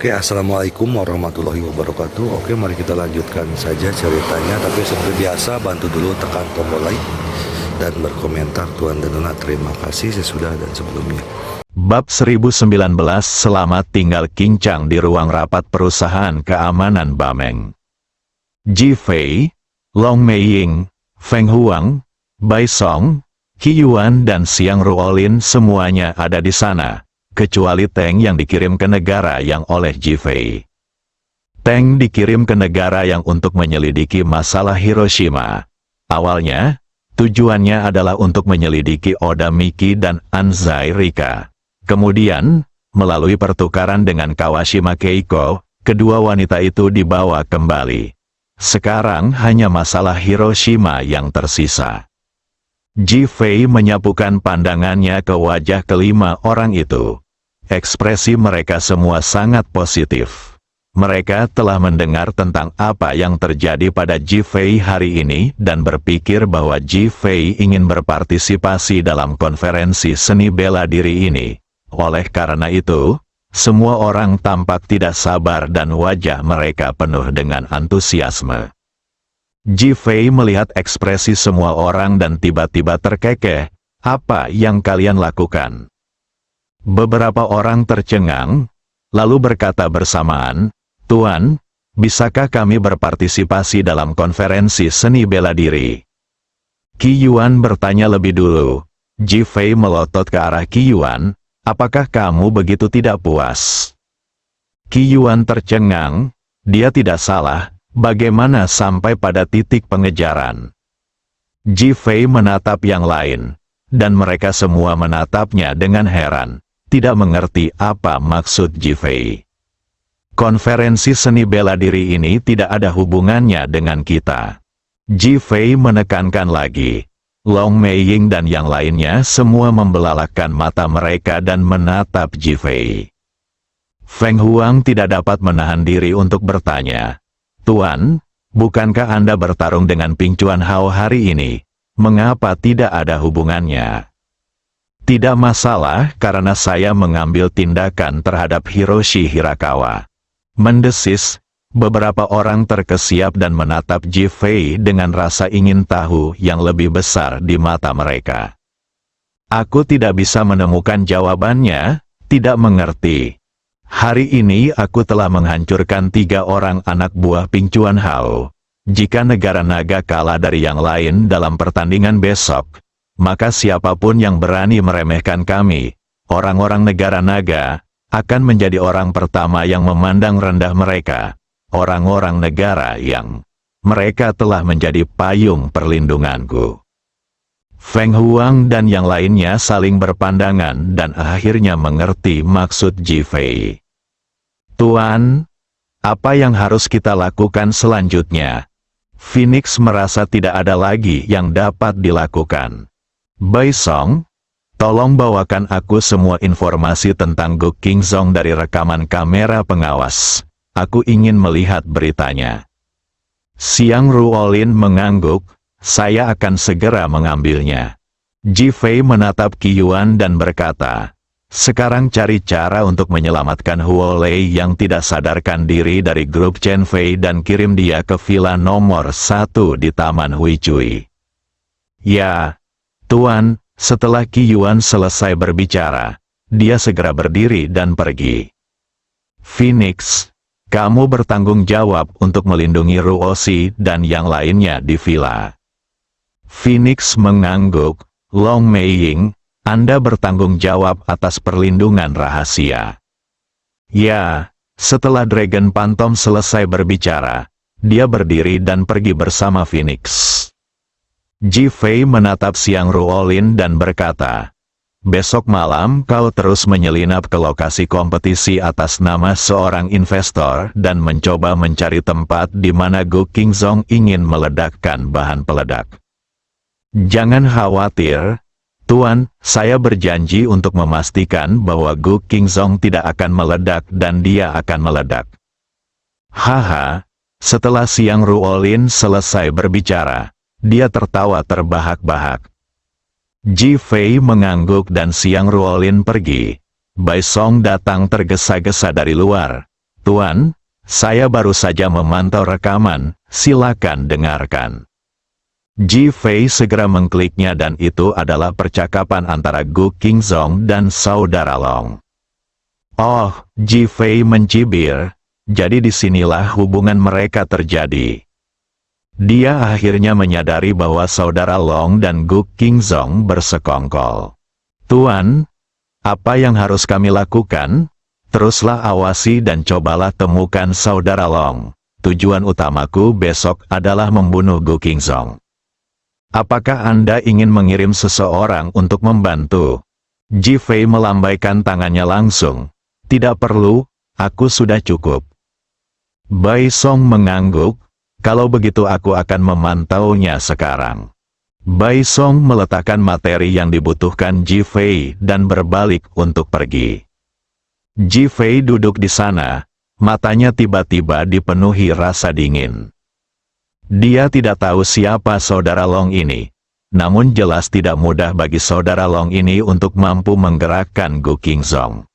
Oke, assalamualaikum warahmatullahi wabarakatuh. Oke, mari kita lanjutkan saja ceritanya. Tapi seperti biasa, bantu dulu tekan tombol like dan berkomentar. Tuan dan Nona, terima kasih sesudah dan sebelumnya. Bab 1019 Selamat tinggal King Chang di ruang rapat perusahaan keamanan Bameng. Ji Fei, Long Meiying, Feng Huang, Bai Song, Qi Yuan dan Xiang Ruolin semuanya ada di sana, kecuali Teng yang dikirim ke negara yang oleh Ji Fei. Teng dikirim ke negara yang untuk menyelidiki masalah Hiroshima. Awalnya, tujuannya adalah untuk menyelidiki Oda Miki dan Anzai Rika. Kemudian, melalui pertukaran dengan Kawashima Keiko, kedua wanita itu dibawa kembali. Sekarang hanya masalah Hiroshima yang tersisa. Ji Fei menyapukan pandangannya ke wajah kelima orang itu. Ekspresi mereka semua sangat positif. Mereka telah mendengar tentang apa yang terjadi pada Ji Fei hari ini dan berpikir bahwa Ji Fei ingin berpartisipasi dalam konferensi seni bela diri ini. Oleh karena itu, semua orang tampak tidak sabar dan wajah mereka penuh dengan antusiasme. Ji Fei melihat ekspresi semua orang dan tiba-tiba terkekeh. Apa yang kalian lakukan? Beberapa orang tercengang, lalu berkata bersamaan, Tuan, bisakah kami berpartisipasi dalam konferensi seni bela diri? Qi Yuan bertanya lebih dulu. Ji Fei melotot ke arah Qi Yuan, apakah kamu begitu tidak puas? Qi Yuan tercengang, dia tidak salah, bagaimana sampai pada titik pengejaran? Ji Fei menatap yang lain, dan mereka semua menatapnya dengan heran. Tidak mengerti apa maksud Ji Fei. Konferensi seni bela diri ini tidak ada hubungannya dengan kita. Ji Fei menekankan lagi. Long Meiying dan yang lainnya semua membelalakkan mata mereka dan menatap Ji Fei. Feng Huang tidak dapat menahan diri untuk bertanya. Tuan, bukankah Anda bertarung dengan Ping Chuan Hao hari ini? Mengapa tidak ada hubungannya? Tidak masalah karena saya mengambil tindakan terhadap Hiroshi Hirakawa. Mendesis, beberapa orang terkesiap dan menatap Ji Fei dengan rasa ingin tahu yang lebih besar di mata mereka. Aku tidak bisa menemukan jawabannya, tidak mengerti. Hari ini aku telah menghancurkan 3 orang anak buah Ping Chuan Hao. Jika negara naga kalah dari yang lain dalam pertandingan besok, maka siapapun yang berani meremehkan kami, orang-orang negara naga, akan menjadi orang pertama yang memandang rendah mereka, orang-orang negara yang mereka telah menjadi payung perlindunganku. Feng Huang dan yang lainnya saling berpandangan dan akhirnya mengerti maksud Ji Fei. Tuan, apa yang harus kita lakukan selanjutnya? Phoenix merasa tidak ada lagi yang dapat dilakukan. Bai Song, tolong bawakan aku semua informasi tentang Gu Qingzong dari rekaman kamera pengawas. Aku ingin melihat beritanya. Xiang Ruolin mengangguk, saya akan segera mengambilnya. Ji Fei menatap Qi Yuan dan berkata, sekarang cari cara untuk menyelamatkan Huo Lei yang tidak sadarkan diri dari grup Chen Fei dan kirim dia ke villa nomor 1 di Taman Hui Cui. Ya, Tuan, setelah Qi Yuan selesai berbicara, dia segera berdiri dan pergi. Phoenix, kamu bertanggung jawab untuk melindungi Ruoshi dan yang lainnya di villa. Phoenix mengangguk, Long Meiying, Anda bertanggung jawab atas perlindungan rahasia. Ya, setelah Dragon Phantom selesai berbicara, dia berdiri dan pergi bersama Phoenix. Ji Fei menatap Xiang Ruolin dan berkata, besok malam kau terus menyelinap ke lokasi kompetisi atas nama seorang investor dan mencoba mencari tempat di mana Gu Qingzong ingin meledakkan bahan peledak. Jangan khawatir, Tuan, saya berjanji untuk memastikan bahwa Gu Qingzong tidak akan meledak dan dia akan meledak. Haha, setelah Xiang Ruolin selesai berbicara, dia tertawa terbahak-bahak. Ji Fei mengangguk dan Xiang Ruolin pergi. Bai Song datang tergesa-gesa dari luar. Tuan, saya baru saja memantau rekaman, silakan dengarkan. Ji Fei segera mengkliknya dan itu adalah percakapan antara Gu Qingzong dan saudara Long. Oh, Ji Fei mencibir, jadi disinilah hubungan mereka terjadi. Dia akhirnya menyadari bahwa saudara Long dan Gu Qingzong bersekongkol. Tuan, apa yang harus kami lakukan? Teruslah awasi dan cobalah temukan saudara Long. Tujuan utamaku besok adalah membunuh Gu Qingzong. Apakah Anda ingin mengirim seseorang untuk membantu? Ji Fei melambaikan tangannya langsung. Tidak perlu, aku sudah cukup. Bai Song mengangguk, kalau begitu aku akan memantaunya sekarang. Bai Song meletakkan materi yang dibutuhkan Ji Fei dan berbalik untuk pergi. Ji Fei duduk di sana, matanya tiba-tiba dipenuhi rasa dingin. Dia tidak tahu siapa saudara Long ini, namun jelas tidak mudah bagi saudara Long ini untuk mampu menggerakkan Gu Qingzong.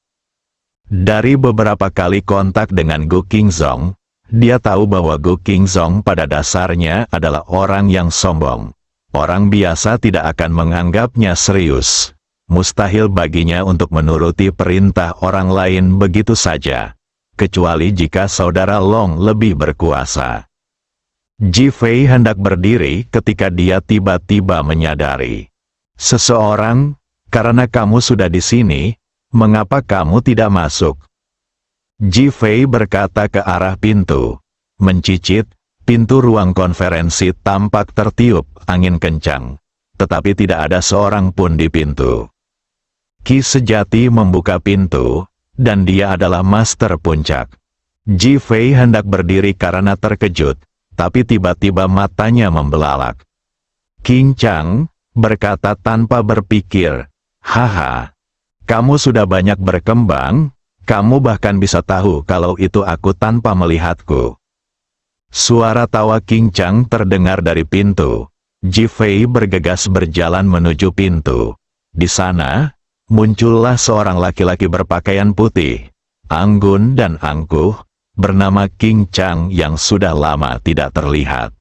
Dari beberapa kali kontak dengan Gu Qingzong, dia tahu bahwa Gu Qingzong pada dasarnya adalah orang yang sombong. Orang biasa tidak akan menganggapnya serius. Mustahil baginya untuk menuruti perintah orang lain begitu saja, kecuali jika saudara Long lebih berkuasa. Ji Fei hendak berdiri ketika dia tiba-tiba menyadari. Seseorang, karena kamu sudah di sini, mengapa kamu tidak masuk? Ji Fei berkata ke arah pintu. Mencicit, pintu ruang konferensi tampak tertiup angin kencang, tetapi tidak ada seorang pun di pintu. Ki sejati membuka pintu, dan dia adalah Master Puncak. Ji Fei hendak berdiri karena terkejut, tapi tiba-tiba matanya membelalak. King Chang berkata tanpa berpikir, haha, kamu sudah banyak berkembang, kamu bahkan bisa tahu kalau itu aku tanpa melihatku. Suara tawa King Chang terdengar dari pintu. Ji Fei bergegas berjalan menuju pintu. Di sana, muncullah seorang laki-laki berpakaian putih, anggun dan angkuh, bernama King Chang yang sudah lama tidak terlihat.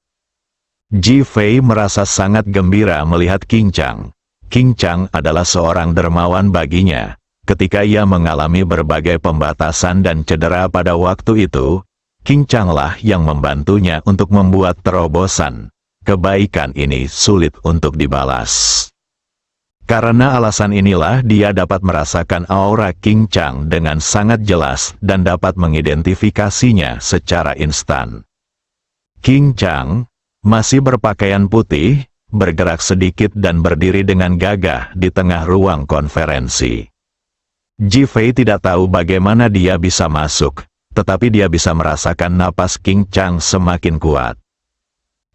Ji Fei merasa sangat gembira melihat King Chang. King Chang adalah seorang dermawan baginya. Ketika ia mengalami berbagai pembatasan dan cedera pada waktu itu, King Chang lah yang membantunya untuk membuat terobosan. Kebaikan ini sulit untuk dibalas. Karena alasan inilah dia dapat merasakan aura King Chang dengan sangat jelas dan dapat mengidentifikasinya secara instan. King Chang masih berpakaian putih, bergerak sedikit dan berdiri dengan gagah di tengah ruang konferensi. Ji Fei tidak tahu bagaimana dia bisa masuk, tetapi dia bisa merasakan napas King Chang semakin kuat.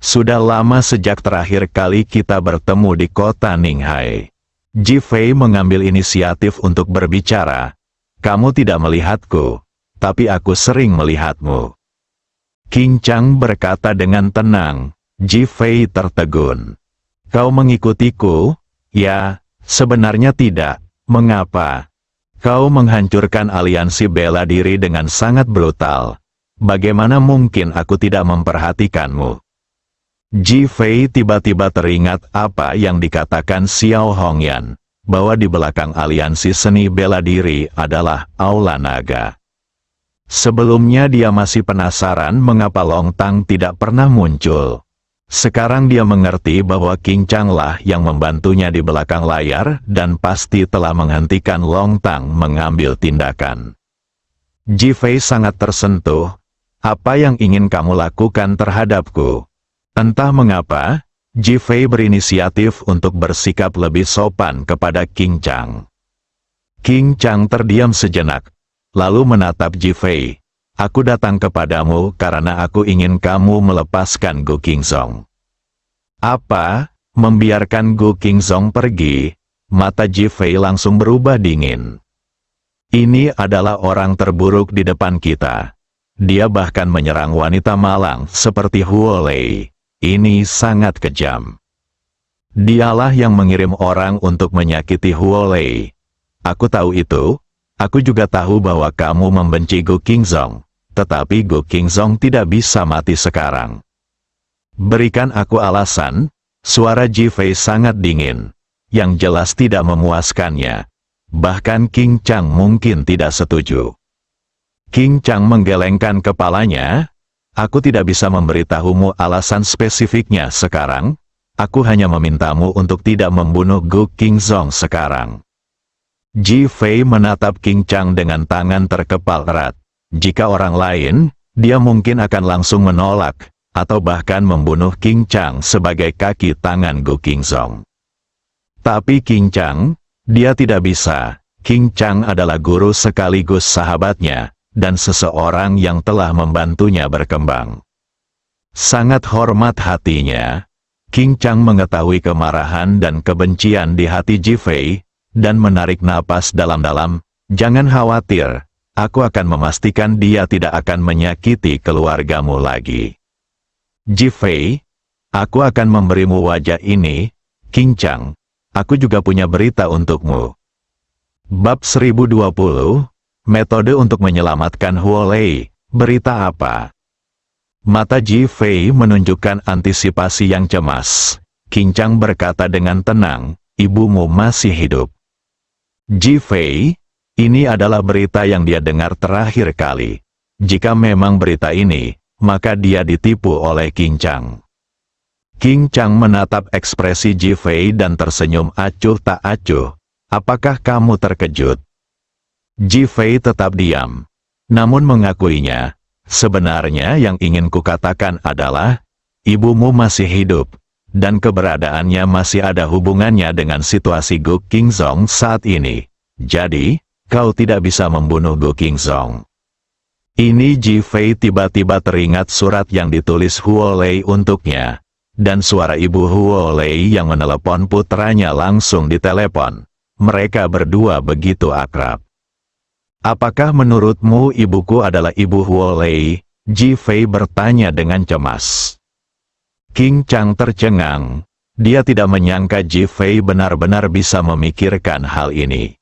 Sudah lama sejak terakhir kali kita bertemu di kota Ninghai. Ji Fei mengambil inisiatif untuk berbicara. Kamu tidak melihatku, tapi aku sering melihatmu. King Chang berkata dengan tenang. Ji Fei tertegun. Kau mengikutiku? Ya, sebenarnya tidak. Mengapa? Kau menghancurkan aliansi bela diri dengan sangat brutal. Bagaimana mungkin aku tidak memperhatikanmu? Ji Fei tiba-tiba teringat apa yang dikatakan Xiao Hongyan, bahwa di belakang aliansi seni bela diri adalah Aula Naga. Sebelumnya dia masih penasaran mengapa Long Tang tidak pernah muncul. Sekarang dia mengerti bahwa King Chang lah yang membantunya di belakang layar dan pasti telah menghentikan Long Tang mengambil tindakan. Ji Fei sangat tersentuh. Apa yang ingin kamu lakukan terhadapku? Entah mengapa, Ji Fei berinisiatif untuk bersikap lebih sopan kepada King Chang. King Chang terdiam sejenak, lalu menatap Ji Fei. Aku datang kepadamu karena aku ingin kamu melepaskan Gu Qingzong. Apa? Membiarkan Gu Qingzong pergi? Mata Ji Fei langsung berubah dingin. Ini adalah orang terburuk di depan kita. Dia bahkan menyerang wanita malang seperti Huo Lei. Ini sangat kejam. Dialah yang mengirim orang untuk menyakiti Huo Lei. Aku tahu itu. Aku juga tahu bahwa kamu membenci Gu Qingzong. tetapi Gu Qingzong tidak bisa mati sekarang. Berikan aku alasan. Suara Ji Fei sangat dingin, yang jelas tidak memuaskannya. Bahkan King Chang mungkin tidak setuju. King Chang menggelengkan kepalanya. Aku tidak bisa memberitahumu alasan spesifiknya sekarang. Aku hanya memintamu untuk tidak membunuh Gu Qingzong sekarang. Ji Fei menatap King Chang dengan tangan terkepal erat. Jika orang lain, dia mungkin akan langsung menolak, atau bahkan membunuh King Chang sebagai kaki tangan Gu Qingzong. Tapi King Chang, dia tidak bisa. King Chang adalah guru sekaligus sahabatnya, dan seseorang yang telah membantunya berkembang. Sangat hormat hatinya, King Chang mengetahui kemarahan dan kebencian di hati Ji Fei, dan menarik napas dalam-dalam. Jangan khawatir, aku akan memastikan dia tidak akan menyakiti keluargamu lagi. Ji Fei, aku akan memberimu wajah ini. King Chang, aku juga punya berita untukmu. Bab 1020, Metode untuk menyelamatkan Huo Lei. Berita apa? Mata Ji Fei menunjukkan antisipasi yang cemas. King Chang berkata dengan tenang, ibumu masih hidup. Ji Fei, ini adalah berita yang dia dengar terakhir kali. Jika memang berita ini, maka dia ditipu oleh King Chang. King Chang menatap ekspresi Ji Fei dan tersenyum acuh tak acuh. Apakah kamu terkejut? Ji Fei tetap diam, namun mengakuinya. Sebenarnya yang ingin kukatakan adalah, ibumu masih hidup, dan keberadaannya masih ada hubungannya dengan situasi Gu Qingzong saat ini. Jadi, kau tidak bisa membunuh Gu Qingzong. Ini Ji Fei tiba-tiba teringat surat yang ditulis Huo Lei untuknya, dan suara ibu Huo Lei yang menelepon putranya langsung ditelepon. Mereka berdua begitu akrab. Apakah menurutmu ibuku adalah ibu Huo Lei? Ji Fei bertanya dengan cemas. King Chang tercengang. Dia tidak menyangka Ji Fei benar-benar bisa memikirkan hal ini.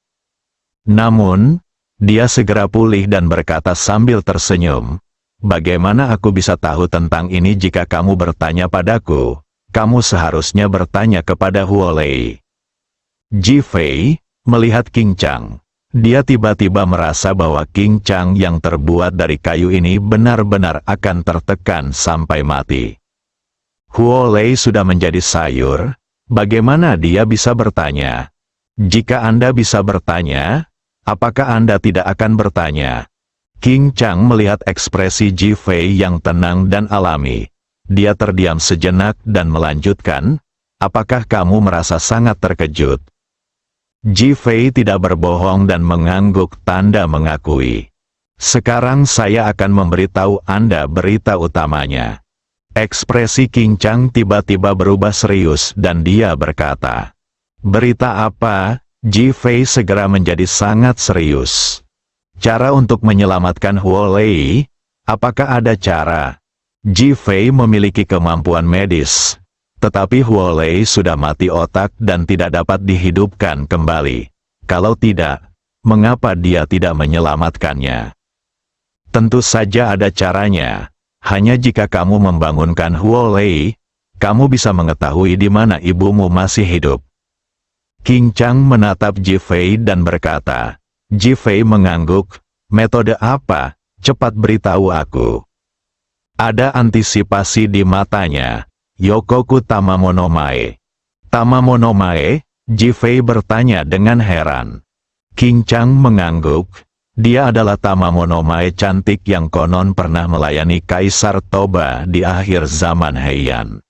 Namun, dia segera pulih dan berkata sambil tersenyum, bagaimana aku bisa tahu tentang ini jika kamu bertanya padaku? Kamu seharusnya bertanya kepada Huo Lei. Ji Fei melihat King Chang. Dia tiba-tiba merasa bahwa King Chang yang terbuat dari kayu ini benar-benar akan tertekan sampai mati. Huo Lei sudah menjadi sayur. Bagaimana dia bisa bertanya? Jika Anda bisa bertanya, apakah Anda tidak akan bertanya? King Chang melihat ekspresi Ji Fei yang tenang dan alami. Dia terdiam sejenak dan melanjutkan, apakah kamu merasa sangat terkejut? Ji Fei tidak berbohong dan mengangguk tanda mengakui. Sekarang saya akan memberitahu Anda berita utamanya. Ekspresi King Chang tiba-tiba berubah serius dan dia berkata, berita apa? Ji Fei segera menjadi sangat serius. Cara untuk menyelamatkan Huo Lei? Apakah ada cara? Ji Fei memiliki kemampuan medis, tetapi Huo Lei sudah mati otak dan tidak dapat dihidupkan kembali. Kalau tidak, mengapa dia tidak menyelamatkannya? Tentu saja ada caranya. Hanya jika kamu membangunkan Huo Lei, kamu bisa mengetahui di mana ibumu masih hidup. King Chang menatap Ji Fei dan berkata, Ji Fei mengangguk, metode apa? Cepat beritahu aku. Ada antisipasi di matanya. Yokoku Tamamonomae. Tamamonomae? Ji Fei bertanya dengan heran. King Chang mengangguk. Dia adalah Tamamonomae cantik yang konon pernah melayani Kaisar Toba di akhir zaman Heian.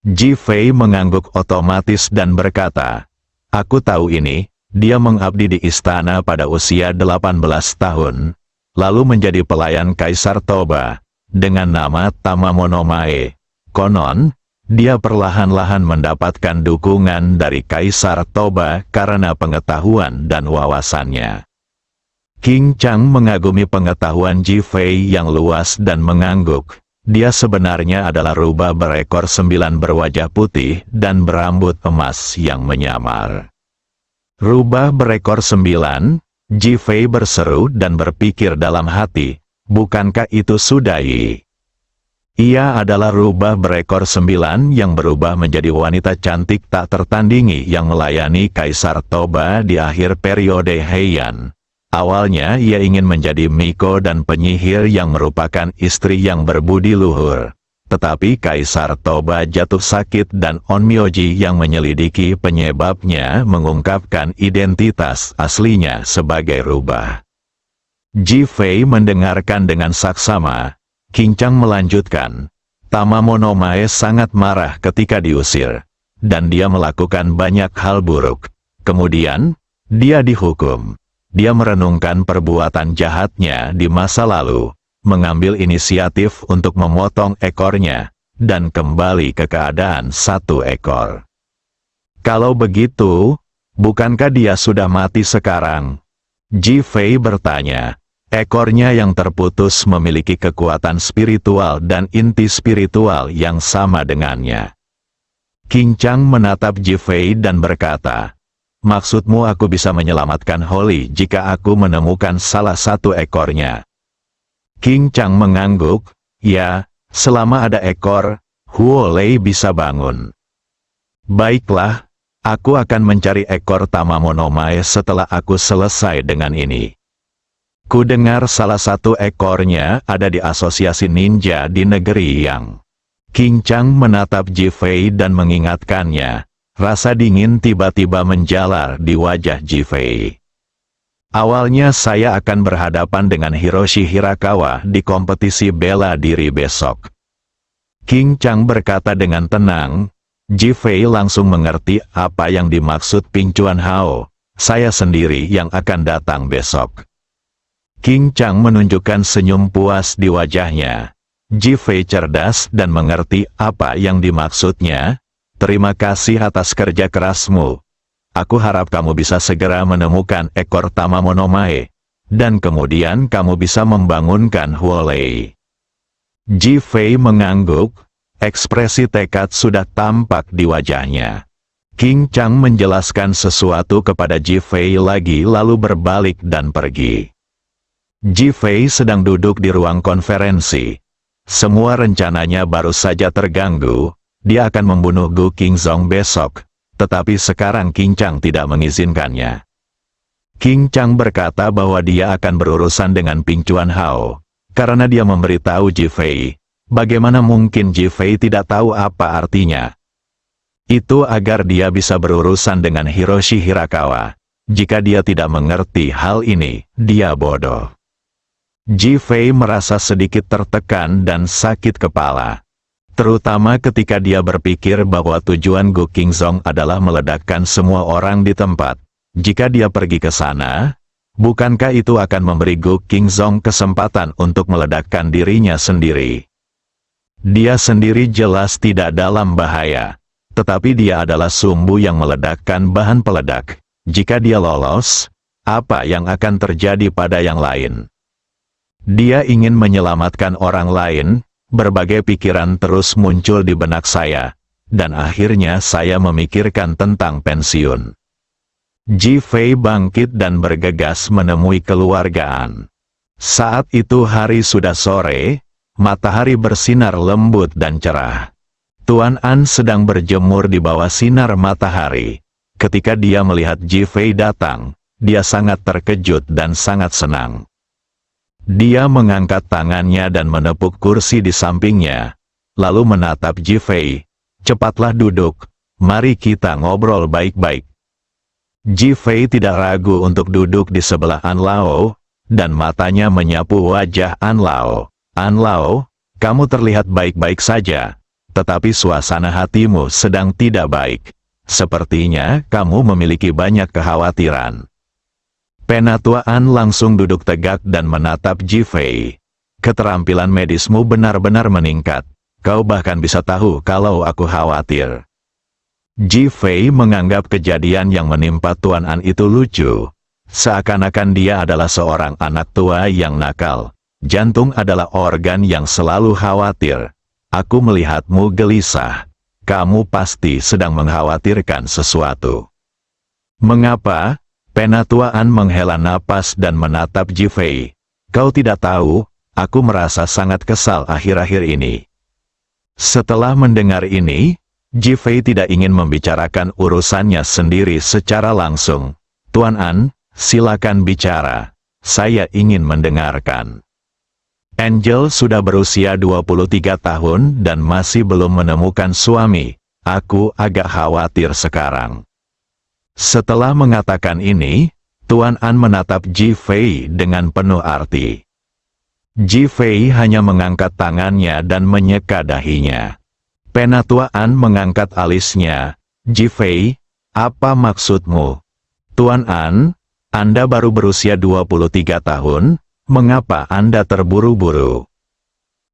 Ji Fei mengangguk otomatis dan berkata, aku tahu ini. Dia mengabdi di istana pada usia 18 tahun, lalu menjadi pelayan Kaisar Toba, dengan nama Tamamonomae. Konon, dia perlahan-lahan mendapatkan dukungan dari Kaisar Toba karena pengetahuan dan wawasannya. King Chang mengagumi pengetahuan Ji Fei yang luas dan mengangguk. Dia sebenarnya adalah rubah berekor 9 berwajah putih dan berambut emas yang menyamar. Rubah berekor 9, Ji Fei berseru dan berpikir dalam hati, Bukankah itu Sudai? Ia adalah rubah berekor 9 yang berubah menjadi wanita cantik tak tertandingi yang melayani Kaisar Toba di akhir periode Heian. Awalnya ia ingin menjadi Miko dan penyihir yang merupakan istri yang berbudi luhur. Tetapi Kaisar Toba jatuh sakit dan Onmyoji yang menyelidiki penyebabnya mengungkapkan identitas aslinya sebagai rubah. Ji Fei mendengarkan dengan saksama. King Chang melanjutkan, Tamamonomae sangat marah ketika diusir, dan dia melakukan banyak hal buruk. Kemudian, dia dihukum. Dia merenungkan perbuatan jahatnya di masa lalu, mengambil inisiatif untuk memotong ekornya, dan kembali ke keadaan 1 ekor. Kalau begitu, bukankah dia sudah mati sekarang? Ji Fei bertanya. Ekornya yang terputus memiliki kekuatan spiritual dan inti spiritual yang sama dengannya. King Chang menatap Ji Fei dan berkata, maksudmu aku bisa menyelamatkan Holly jika aku menemukan salah 1 ekornya? King Chang mengangguk, ya, selama ada ekor, Huo Lei bisa bangun. Baiklah, aku akan mencari ekor Tamamonomae setelah aku selesai dengan ini. Ku dengar salah 1 ekornya ada di asosiasi ninja di negeri Yang. King Chang menatap Ji Fei dan mengingatkannya. Rasa dingin tiba-tiba menjalar di wajah Ji Fei. Awalnya saya akan berhadapan dengan Hiroshi Hirakawa di kompetisi bela diri besok. King Chang berkata dengan tenang. Ji Fei langsung mengerti apa yang dimaksud Ping Chuan Hao. Saya sendiri yang akan datang besok. King Chang menunjukkan senyum puas di wajahnya. Ji Fei cerdas dan mengerti apa yang dimaksudnya. Terima kasih atas kerja kerasmu. Aku harap kamu bisa segera menemukan ekor Tamamonomae. Dan kemudian kamu bisa membangunkan Huo Lei. Ji Fei mengangguk. Ekspresi tekad sudah tampak di wajahnya. King Chang menjelaskan sesuatu kepada Ji Fei lagi lalu berbalik dan pergi. Ji Fei sedang duduk di ruang konferensi. Semua rencananya baru saja terganggu. Dia akan membunuh Gu Qingzong besok, tetapi sekarang King Chang tidak mengizinkannya. King Chang berkata bahwa dia akan berurusan dengan Ping Chuan Hao, karena dia memberitahu Ji Fei. Bagaimana mungkin Ji Fei tidak tahu apa artinya? Itu agar dia bisa berurusan dengan Hiroshi Hirakawa. Jika dia tidak mengerti hal ini, dia bodoh. Ji Fei merasa sedikit tertekan dan sakit kepala. Terutama ketika dia berpikir bahwa tujuan Gu Qingzong adalah meledakkan semua orang di tempat. Jika dia pergi ke sana, bukankah itu akan memberi Gu Qingzong kesempatan untuk meledakkan dirinya sendiri? Dia sendiri jelas tidak dalam bahaya. Tetapi dia adalah sumbu yang meledakkan bahan peledak. Jika dia lolos, apa yang akan terjadi pada yang lain? Dia ingin menyelamatkan orang lain, berbagai pikiran terus muncul di benak saya, dan akhirnya saya memikirkan tentang pensiun. Ji Fei bangkit dan bergegas menemui keluargaan. Saat itu hari sudah sore, matahari bersinar lembut dan cerah. Tuan An sedang berjemur di bawah sinar matahari. Ketika dia melihat Ji Fei datang, dia sangat terkejut dan sangat senang. Dia mengangkat tangannya dan menepuk kursi di sampingnya, lalu menatap Ji Fei. Cepatlah duduk, mari kita ngobrol baik-baik. Ji Fei tidak ragu untuk duduk di sebelah An Lao, dan matanya menyapu wajah An Lao. An Lao, kamu terlihat baik-baik saja, tetapi suasana hatimu sedang tidak baik. Sepertinya kamu memiliki banyak kekhawatiran. Penatua An langsung duduk tegak dan menatap Ji Fei. Keterampilan medismu benar-benar meningkat. Kau bahkan bisa tahu kalau aku khawatir. Ji Fei menganggap kejadian yang menimpa Tuan An itu lucu. Seakan-akan dia adalah seorang anak tua yang nakal. Jantung adalah organ yang selalu khawatir. Aku melihatmu gelisah. Kamu pasti sedang mengkhawatirkan sesuatu. Mengapa? Penatua An menghela napas dan menatap Ji Fei. Kau tidak tahu, Aku merasa sangat kesal akhir-akhir ini. Setelah mendengar ini, Ji Fei tidak ingin membicarakan urusannya sendiri secara langsung. Tuan An, silakan bicara. Saya ingin mendengarkan. Angel sudah berusia 23 tahun dan masih belum menemukan suami. Aku agak khawatir sekarang. Setelah mengatakan ini, Tuan An menatap Ji Fei dengan penuh arti. Ji Fei hanya mengangkat tangannya dan menyeka dahinya. Penatua An mengangkat alisnya. Ji Fei, apa maksudmu? Tuan An, Anda baru berusia 23 tahun, mengapa Anda terburu-buru?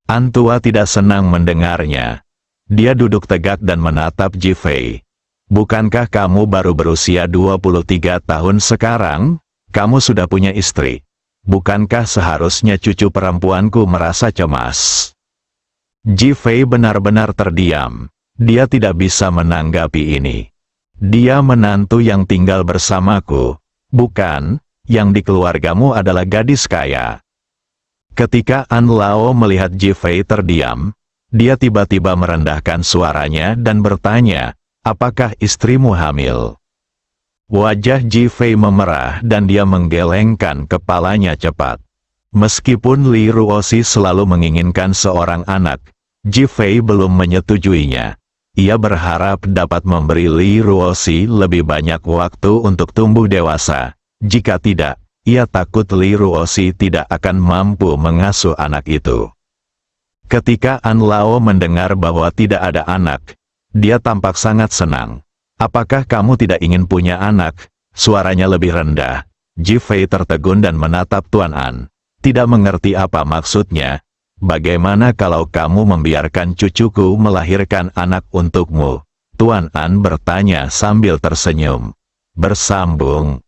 An tua tidak senang mendengarnya. Dia duduk tegak dan menatap Ji Fei. Bukankah kamu baru berusia 23 tahun sekarang? Kamu sudah punya istri. Bukankah seharusnya cucu perempuanku merasa cemas? Ji Fei benar-benar terdiam. Dia tidak bisa menanggapi ini. Dia menantu yang tinggal bersamaku. Bukan, yang di keluargamu adalah gadis kaya. Ketika An Lao melihat Ji Fei terdiam, dia tiba-tiba merendahkan suaranya dan bertanya, apakah istrimu hamil? Wajah Ji Fei memerah dan dia menggelengkan kepalanya cepat. Meskipun Li Ruoxi selalu menginginkan seorang anak, Ji Fei belum menyetujuinya. Ia berharap dapat memberi Li Ruoxi lebih banyak waktu untuk tumbuh dewasa. Jika tidak, ia takut Li Ruoxi tidak akan mampu mengasuh anak itu. Ketika An Lao mendengar bahwa tidak ada anak, dia tampak sangat senang. Apakah kamu tidak ingin punya anak? Suaranya lebih rendah. Ji Fei tertegun dan menatap Tuan An. Tidak mengerti apa maksudnya. Bagaimana kalau kamu membiarkan cucuku melahirkan anak untukmu? Tuan An bertanya sambil tersenyum. Bersambung.